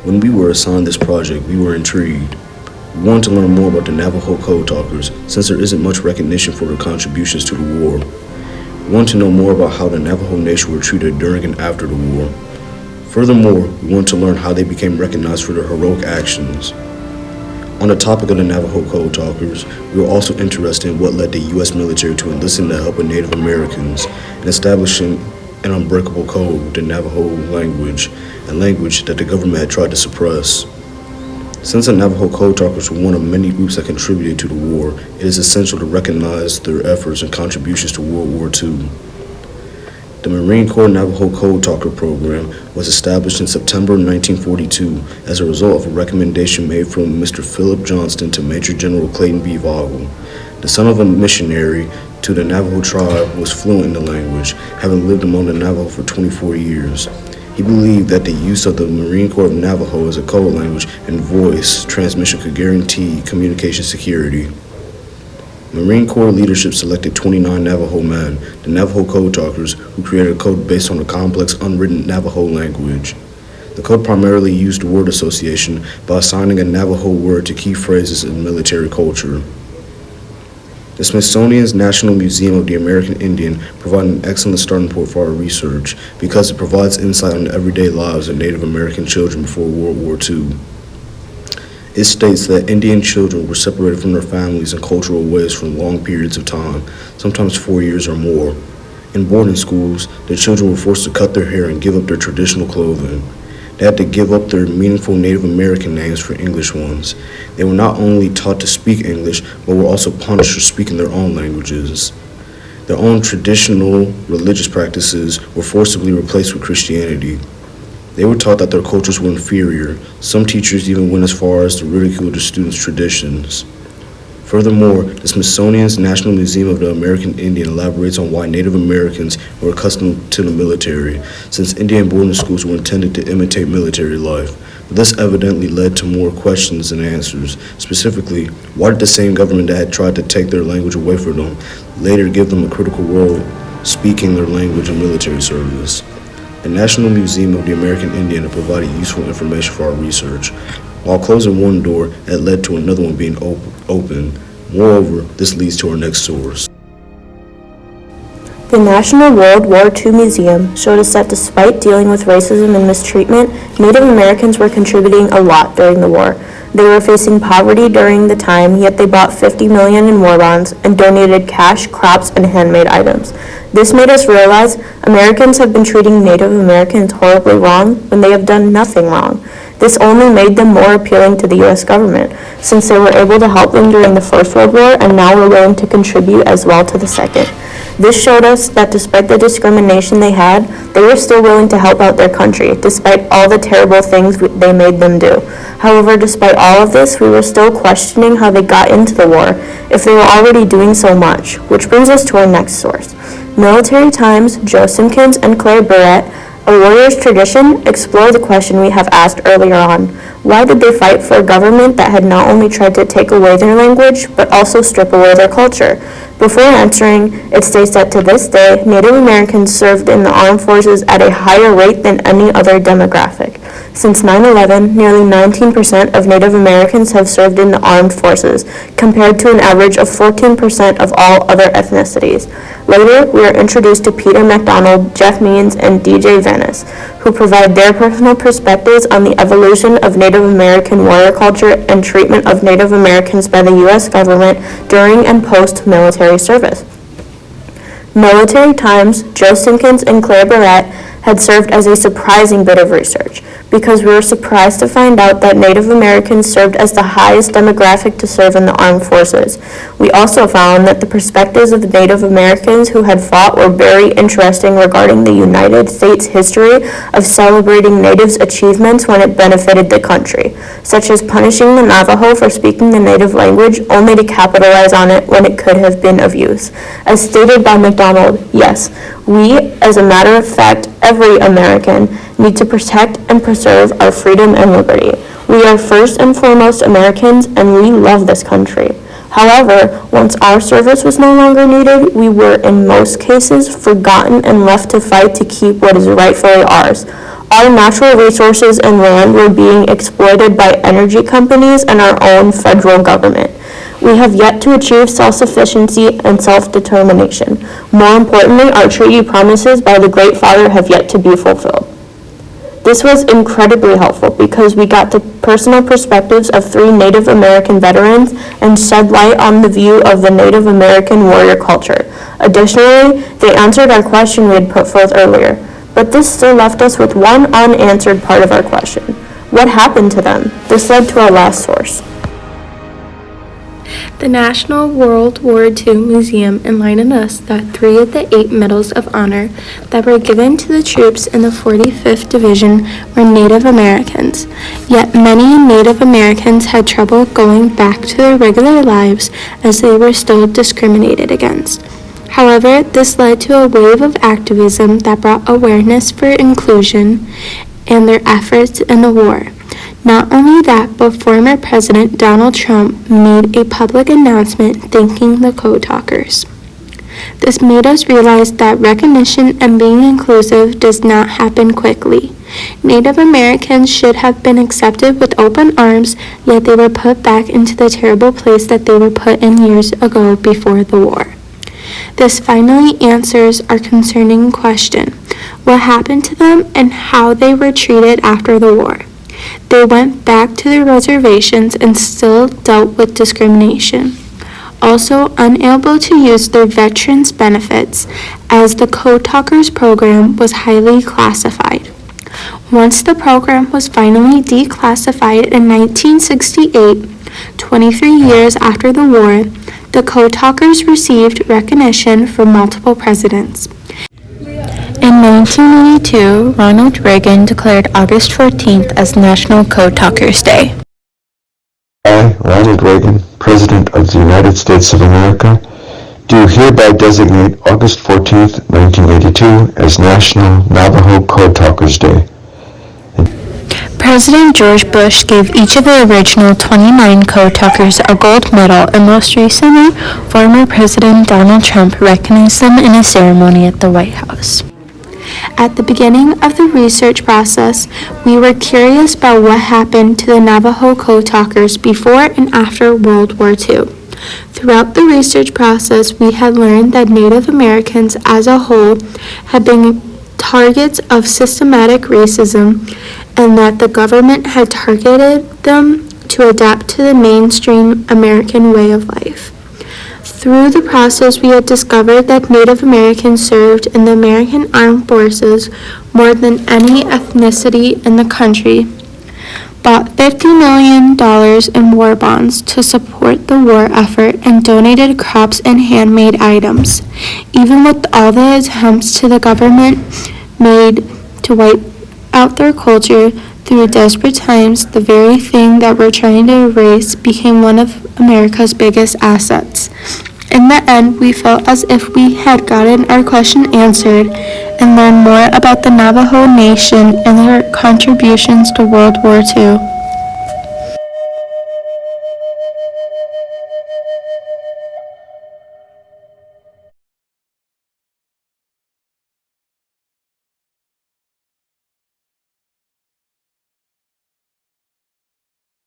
When we were assigned this project, we were intrigued. We wanted to learn more about the Navajo Code Talkers, since there isn't much recognition for their contributions to the war. We wanted to know more about how the Navajo Nation were treated during and after the war. Furthermore, we wanted to learn how they became recognized for their heroic actions. On the topic of the Navajo Code Talkers, we were also interested in what led the U.S. military to enlisting the help of Native Americans and establishing an unbreakable code with the Navajo language, a language that the government had tried to suppress. Since the Navajo Code Talkers were one of many groups that contributed to the war, it is essential to recognize their efforts and contributions to World War II. The Marine Corps Navajo Code Talker program was established in September 1942 as a result of a recommendation made from Mr. Philip Johnston to Major General Clayton B. Vogel. The son of a missionary to the Navajo tribe was fluent in the language, having lived among the Navajo for 24 years. He believed that the use of the Marine Corps of Navajo as a code language and voice transmission could guarantee communication security. Marine Corps leadership selected 29 Navajo men, the Navajo Code Talkers, who created a code based on a complex unwritten Navajo language. The code primarily used word association by assigning a Navajo word to key phrases in military culture. The Smithsonian's National Museum of the American Indian provided an excellent starting point for our research because it provides insight on the everyday lives of Native American children before World War II. It states that Indian children were separated from their families in cultural ways for long periods of time, sometimes 4 years or more. In boarding schools, the children were forced to cut their hair and give up their traditional clothing. They had to give up their meaningful Native American names for English ones. They were not only taught to speak English, but were also punished for speaking their own languages. Their own traditional religious practices were forcibly replaced with Christianity. They were taught that their cultures were inferior. Some teachers even went as far as to ridicule their students' traditions. Furthermore, the Smithsonian's National Museum of the American Indian elaborates on why Native Americans were accustomed to the military, since Indian boarding schools were intended to imitate military life. But this evidently led to more questions than answers. Specifically, why did the same government that had tried to take their language away from them later give them a critical role speaking their language in military service? The National Museum of the American Indian provided useful information for our research. While closing one door, it led to another one being opened. Moreover, this leads to our next source. The National World War II Museum showed us that despite dealing with racism and mistreatment, Native Americans were contributing a lot during the war. They were facing poverty during the time, yet they bought $50 million in war bonds and donated cash, crops, and handmade items. This made us realize Americans have been treating Native Americans horribly wrong when they have done nothing wrong. This only made them more appealing to the U.S. government, since they were able to help them during the First World War and now were willing to contribute as well to the Second. This showed us that despite the discrimination they had, they were still willing to help out their country, despite all the terrible things they made them do. However, despite all of this, we were still questioning how they got into the war, if they were already doing so much, which brings us to our next source. Military Times, Joe Simpkins, and Claire Barrett, A Warrior's Tradition, explore the question we have asked earlier on. Why did they fight for a government that had not only tried to take away their language, but also strip away their culture? Before answering, it states that to this day, Native Americans served in the armed forces at a higher rate than any other demographic. Since 9/11, nearly 19% of Native Americans have served in the armed forces, compared to an average of 14% of all other ethnicities. Later, we are introduced to Peter MacDonald, Jeff Means, and DJ Venice, who provide their personal perspectives on the evolution of Native American warrior culture and treatment of Native Americans by the U.S. government during and post-military service. Military Times, Joe Simpkins, and Claire Barrett had served as a surprising bit of research, because we were surprised to find out that Native Americans served as the highest demographic to serve in the armed forces. We also found that the perspectives of the Native Americans who had fought were very interesting regarding the United States history of celebrating Natives' achievements when it benefited the country, such as punishing the Navajo for speaking the Native language only to capitalize on it when it could have been of use. As stated by MacDonald, yes, we, as a matter of fact, every American, need to protect and preserve our freedom and liberty. We are first and foremost Americans, and we love this country. However, once our service was no longer needed, we were in most cases forgotten and left to fight to keep what is rightfully ours. Our natural resources and land were being exploited by energy companies and our own federal government. We have yet to achieve self-sufficiency and self-determination. More importantly, our treaty promises by the Great Father have yet to be fulfilled. This was incredibly helpful because we got the personal perspectives of 3 Native American veterans and shed light on the view of the Native American warrior culture. Additionally, they answered our question we had put forth earlier, but this still left us with one unanswered part of our question. What happened to them? This led to our last source. The National World War II Museum enlightened us that 3 of the 8 Medals of Honor that were given to the troops in the 45th Division were Native Americans. Yet many Native Americans had trouble going back to their regular lives as they were still discriminated against. However, this led to a wave of activism that brought awareness for inclusion and their efforts in the war. Not only that, but former President Donald Trump made a public announcement thanking the code talkers. This made us realize that recognition and being inclusive does not happen quickly. Native Americans should have been accepted with open arms, yet they were put back into the terrible place that they were put in years ago before the war. This finally answers our concerning question: what happened to them and how they were treated after the war. They went back to their reservations and still dealt with discrimination. Also unable to use their veterans' benefits as the Code Talkers program was highly classified. Once the program was finally declassified in 1968, 23 years after the war, the Code Talkers received recognition from multiple presidents. In 1982, Ronald Reagan declared August 14th as National Code Talkers Day. I, Ronald Reagan, President of the United States of America, do hereby designate August 14th, 1982 as National Navajo Code Talkers Day. President George Bush gave each of the original 29 Code Talkers a gold medal, and most recently, former President Donald Trump recognized them in a ceremony at the White House. At the beginning of the research process, we were curious about what happened to the Navajo Code Talkers before and after World War II. Throughout the research process, we had learned that Native Americans as a whole had been targets of systematic racism and that the government had targeted them to adapt to the mainstream American way of life. Through the process, we had discovered that Native Americans served in the American Armed Forces more than any ethnicity in the country, bought $50 million in war bonds to support the war effort, and donated crops and handmade items. Even with all the attempts the government made to wipe out their culture through desperate times, the very thing that we're trying to erase became one of America's biggest assets. In the end, we felt as if we had gotten our question answered and learned more about the Navajo Nation and their contributions to World War II.